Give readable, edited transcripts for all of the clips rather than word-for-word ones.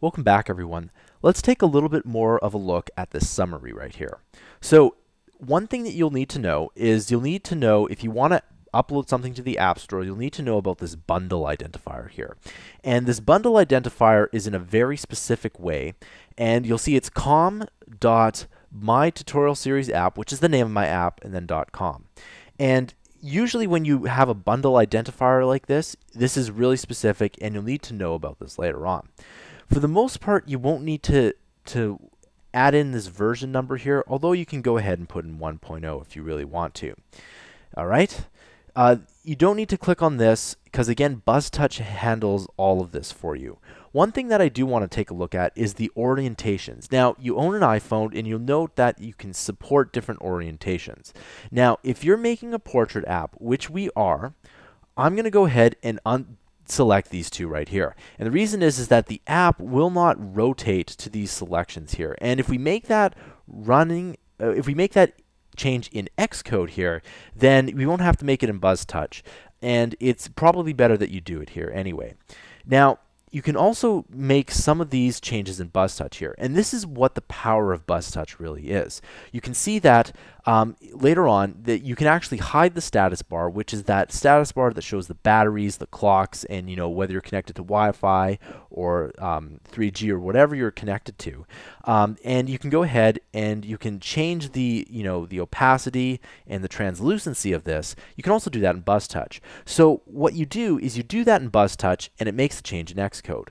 Welcome back, everyone. Let's take a little bit more of a look at this summary right here. So one thing that you'll need to know is if you want to upload something to the App Store, you'll need to know about this bundle identifier here. And this bundle identifier is in a very specific way, and you'll see it's com.mytutorialseriesapp, which is the name of my app, and then .com. And usually when you have a bundle identifier like this, this is really specific, and you'll need to know about this later on. For the most part, you won't need to add in this version number here, although you can go ahead and put in 1.0 if you really want to. All right. You don't need to click on this because, again, Buzztouch handles all of this for you. One thing that I do want to take a look at is the orientations. Now, you own an iPhone, and you'll note that you can support different orientations. Now, if you're making a portrait app, which we are, I'm going to go ahead and select these two right here. And the reason is that the app will not rotate to these selections here. And if we make that change in Xcode here, then we won't have to make it in Buzztouch. And it's probably better that you do it here anyway. Now, you can also make some of these changes in Buzztouch here. And this is what the power of Buzztouch really is. You can see that later on that you can actually hide the status bar, which is that status bar that shows the batteries, the clocks, and whether you're connected to Wi-Fi or 3G or whatever you're connected to. And you can go ahead and you can change the the opacity and the translucency of this. You can also do that in Buzztouch. So what you do is you do that in Buzztouch, and it makes the change in Xcode.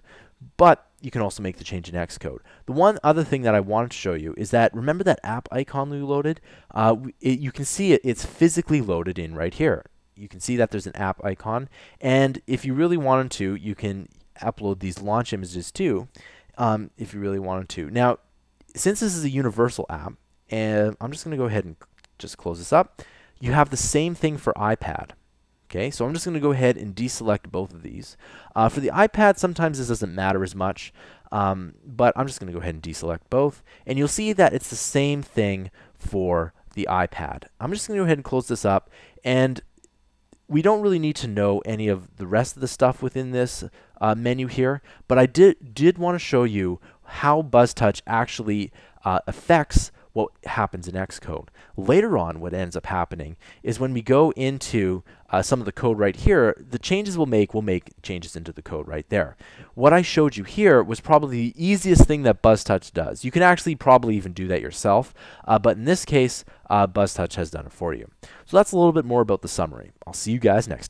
But you can also make the change in Xcode. The one other thing that I wanted to show you is that, remember that app icon we loaded? You can see it's physically loaded in right here. You can see that there's an app icon, and if you really wanted to, you can upload these launch images too, if you really wanted to. Now, since this is a universal app, and I'm just going to go ahead and just close this up, you have the same thing for iPad. Okay, so I'm just going to go ahead and deselect both of these. For the iPad, sometimes this doesn't matter as much, but I'm just going to go ahead and deselect both. And you'll see that it's the same thing for the iPad. I'm just going to go ahead and close this up. And we don't really need to know any of the rest of the stuff within this menu here, but I did want to show you how Buzztouch actually affects what happens in Xcode. Later on, what ends up happening is when we go into some of the code right here, the changes we'll make changes into the code right there. What I showed you here was probably the easiest thing that Buzztouch does. You can actually probably even do that yourself, but in this case, Buzztouch has done it for you. So that's a little bit more about the summary. I'll see you guys next time.